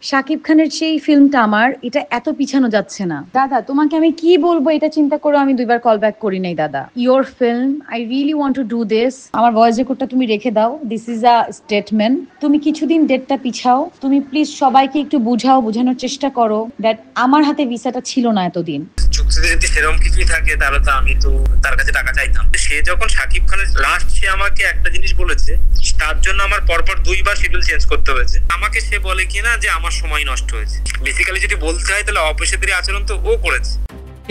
শাকিব খানের সেই ফিল্মটা আমার এটা এত পিছানো যাচ্ছে না দাদা। তোমাকে আমি কি বলবো এটা চিন্তা করে আমি দুইবার কল ব্যাক করি নাই দাদা। Your film, I really want to do this. আমার ভয়েস রেকর্ডটা তুমি রেখে দাও, দিস ইজ আ স্টেটমেন্ট। তুমি কিছুদিন ডেটটা পিছাও, তুমি প্লিজ সবাইকে একটু বুঝাও, বোঝানোর চেষ্টা করো দ্যাট আমার হাতে ভিসাটা ছিল না এতদিন। চুক্তিতে যদি সেরকম কিছুই থাকে তাহলে তো আমি তো তার কাছে টাকা চাইতাম। সে যখন শাকিব খানের লাস্ট সে আমাকে একটা জিনিস বলেছে, তার জন্য আমার পরপর দুইবার শিডিউল চেঞ্জ করতে হয়েছে। আমাকে সে বলে কিনা যে আমার সময় নষ্ট হয়েছে। বেসিক্যালি যদি বলতে হয় তাহলে অপেশাদারি আচরণ তো ও করেছে।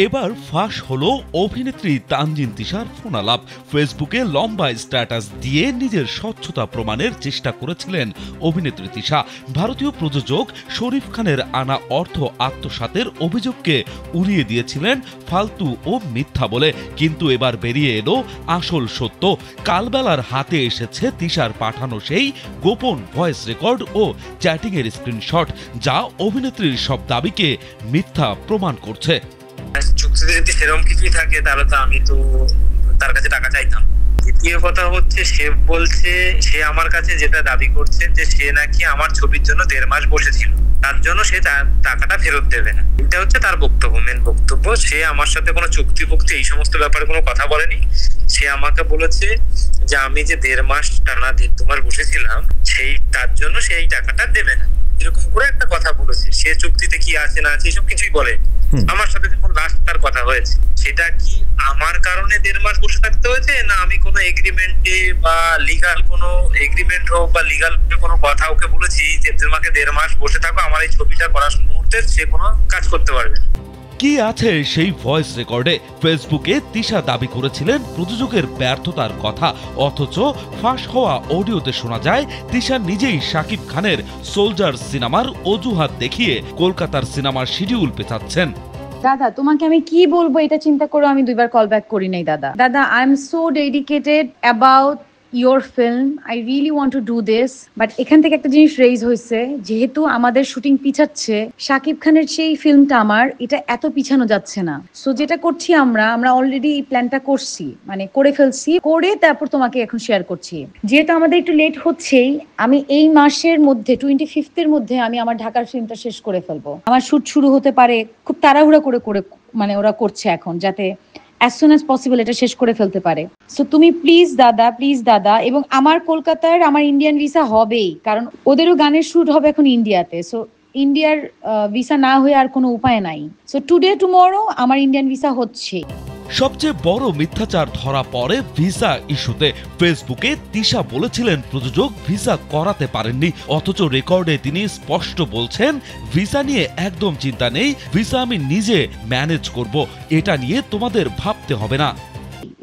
এবার ফাঁস হলো অভিনেত্রী তানজিন তিশার ফোনালাপ। ফেসবুকে লম্বা স্ট্যাটাস দিয়ে নিজের স্বচ্ছতা প্রমাণের চেষ্টা করেছিলেন অভিনেত্রী তিশা। ভারতীয় প্রযোজক শরীফ খানের আনা অর্থ আত্মসাতের অভিযোগকে উড়িয়ে দিয়েছিলেন ফালতু ও মিথ্যা বলে। কিন্তু এবার বেরিয়ে এলো আসল সত্য। কালবেলার হাতে এসেছে তিশার পাঠানো সেই গোপন ভয়েস রেকর্ড ও চ্যাটিংয়ের স্ক্রিনশট, যা অভিনেত্রীর সব দাবিকে মিথ্যা প্রমাণ করছে। চুক্তিতে যদি সেরকম কিছুই থাকে তাহলে তো আমি তো তার কাছে টাকা চাইতাম। দ্বিতীয় কথা হচ্ছে, সে বলছে সে আমার কাছে যেটা দাবি করছে যে সে নাকি আমার ছবির জন্য 1.5 মাস বসেছিল, তার জন্য সে টাকাটা ফেরত দেবে না। এটা হচ্ছে তার বক্তব্য, মেন বক্তব্য। সে আমার সাথে কোনো চুক্তি এই সমস্ত ব্যাপারে কোনো কথা বলেনি। সে আমাকে বলেছে যে আমি যে 1.5 মাস টানা 1.5-2 মাস বসেছিলাম তার জন্য সে এই টাকাটা দেবে না, এরকম করে একটা কথা বলেছে। সে চুক্তিতে কি আছে না আছে এসব কিছুই বলে। আমার সাথে যখন লাস্ট তার কথা হয়েছে, সেটা কি আমার কারণে 1.5 মাস বসে থাকতে হয়েছে, না আমি কোনো এগ্রিমেন্টে বা লিগাল কোনো এগ্রিমেন্ট হোক বা লিগাল কোনো কথা ওকে বলেছি যে তোমাকে 1.5 মাস বসে থাকো, আমার এই ছবিটা করার মুহূর্তে সে কোনো কাজ করতে পারবে না। কি আছে সেই ভয়েস রেকর্ডে? ফেসবুকে তিশা দাবি করেছিলেন প্রযোজকের ব্যর্থতার কথা, অথচ ফাঁস হওয়া অডিওতে শোনা যায় তিশা নিজেই শাকিব খানের সোলজার সিনেমার অজুহাত দেখিয়ে কলকাতার সিনেমার শিডিউল পেছাচ্ছেন। দাদা তোমাকে আমি কি বলবো এটা চিন্তা করে আমি দুইবার কল ব্যাক করি নাই দাদা। দাদা, I am so dedicated about your film, I really want to do this. But এখান থেকে একটা জিনিস রেইজ হয়েছে, যেহেতু আমাদের শুটিং পিছাচ্ছে, শাকিব খানের সেই ফিল্মটা আমার এটা এত পিছানো যাচ্ছে না। সো যেটা করছি আমরা অলরেডি প্ল্যানটা করছি, মানে করে ফেলছি, করে তারপর তোমাকে এখন শেয়ার করছি। যেহেতু আমাদের একটু লেট হচ্ছেই, আমি এই মাসের মধ্যে 25th মধ্যে আমি আমার ঢাকার ফিল্মটা শেষ করে ফেলবো। আমার শুট শুরু হতে পারে, খুব তাড়াহুড়া করে মানে ওরা করছে এখন, যাতে as soon as possible এটা শেষ করে ফেলতে পারে। সো তুমি প্লিজ দাদা, এবং আমার কলকাতার আমার ইন্ডিয়ান ভিসা হবেই, কারণ ওদেরও গানের শুট হবে এখন ইন্ডিয়াতে। সো ইন্ডিয়ার ভিসা না হয়ে আর কোনো উপায় নাই। সো টুডে টুমরো আমার ইন্ডিয়ান ভিসা হচ্ছে। সবচেয়ে বড় মিথ্যাচার ধরা পড়ে ভিসা ইস্যুতে। ফেসবুকে তিশা বলেছিলেন প্রযোজক ভিসা করাতে পারেননি, অথচ রেকর্ডে তিনি স্পষ্ট বলছেন ভিসা নিয়ে একদম চিন্তা নেই, ভিসা আমি নিজে ম্যানেজ করব, এটা নিয়ে তোমাদের ভাবতে হবে না।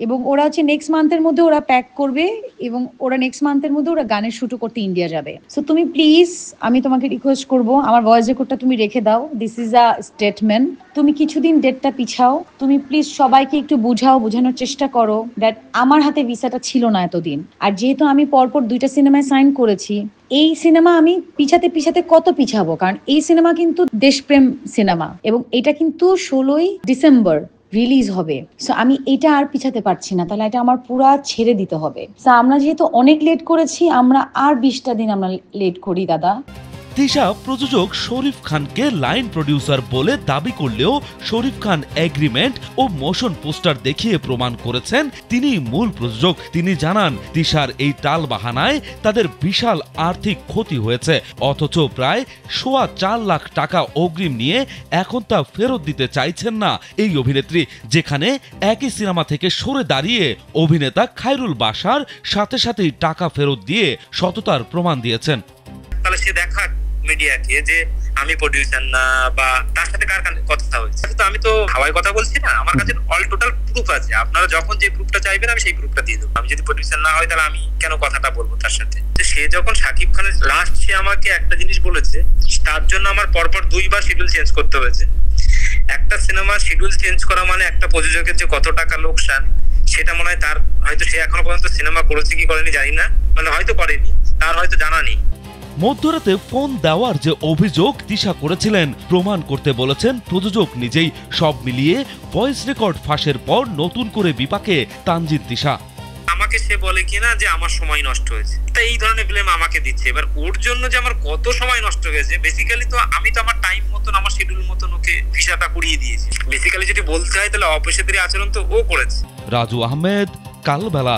এবং ওরা হচ্ছে নেক্সট মান্থের মধ্যে ওরা প্যাক করবে, এবং ওরা নেক্সট মান্থের মধ্যে ওরা গানের শুটও করতে ইন্ডিয়া যাবে। সো তুমি প্লিজ, আমি তোমাকে রিকোয়েস্ট করব, আমার ভয়েস রেকর্ডটা তুমি রেখে দাও, দিস ইজ আ স্টেটমেন্ট। তুমি কিছুদিন ডেটটা পিছাও, তুমি প্লিজ সবাইকে একটু বুঝাও, বোঝানোর চেষ্টা করো দ্যাট আমার হাতে ভিসাটা ছিল না এতদিন। আর যেহেতু আমি পরপর 2টা সিনেমায় সাইন করেছি, এই সিনেমা আমি পিছাতে কত পিছাবো, কারণ এই সিনেমা কিন্তু দেশপ্রেম সিনেমা, এবং এটা কিন্তু 16ই ডিসেম্বর রিলিজ হবে। সো আমি এটা আর পিছাতে পারছি না, তাহলে এটা আমার পুরা ছেড়ে দিতে হবে। সো আমরা যেহেতু অনেক লেট করেছি, আমরা আর 20টা দিন আমরা লেট করি দাদা। তিশা প্রযোজক শরীফ খানকে লাইন প্রডিউসার বলে দাবি করলেও শরীফ খান এগ্রিমেন্ট ও মোশন পোস্টার দেখিয়ে প্রমাণ করেছেন তিনি মূল প্রযোজক। তিনি জানান তিশার এই টাল বাহানায় তাদের বিশাল আর্থিক ক্ষতি হয়েছে, অথচ প্রায় 4.25 লাখ টাকা অগ্রিম নিয়ে এখন তা ফেরত দিতে চাইছেন না এই অভিনেত্রী, যেখানে একই সিনেমা থেকে সরে দাঁড়িয়ে অভিনেতা খায়রুল বাশার সাথে সাথেই টাকা ফেরত দিয়ে সততার প্রমাণ দিয়েছেন। তাহলে সে দেখা মিডিয়াকে যে আমি প্রডিউসার না, বা তার সাথে কার কথা হয়েছে। তো আমি তো হাওয়ায় কথা বলছি না, আমার কাছে অল টোটাল প্রুফ আছে। আপনারা যখন যে প্রুফটা চাইবেন আমি সেই প্রুফটা দিয়ে দেবো। আমি যদি প্রডিউসার না হয় তাহলে আমি কেন কথাটা বলবো তার সাথে? সে যখন শাকিব খানের লাস্ট সে আমাকে একটা জিনিস বলেছে, তার জন্য আমার পরপর 2বার শিডিউল চেঞ্জ করতে হয়েছে। একটা সিনেমার শিডিউল চেঞ্জ করা মানে একটা প্রযোজকের যে কত টাকা লোকসান, সেটা মনে হয় তার, হয়তো সে এখনো পর্যন্ত সিনেমা করেছে কি করেনি জানি না, মানে হয়তো করেনি, তার হয়তো জানা নেই। মধ্যরাতে ফোন দেওয়ার যে অভিযোগ তিশা করেছিলেন প্রমাণ করতে বলেছেন প্রযোজক নিজেই। সব মিলিয়ে ভয়েস রেকর্ড ফাঁসের পর নতুন করে বিপাকে তানজিন তিশা। আমাকে সে বলে কিনা যে আমার সময় নষ্ট হয়েছে, তাই এই ধরনের ব্লেম আমাকে দিচ্ছে। এবার ওর জন্য যে আমার কত সময় নষ্ট হয়েছে, বেসিক্যালি তো আমি তো আমার টাইম মতন আমার শিডিউল মতন ওকে ভিসাটা করিয়ে দিয়েছি। বেসিক্যালি যদি বলতে হয় তাহলে অপেশাদারি আচরণ তো ও করেছে। রাজু আহমেদ, কালবেলা।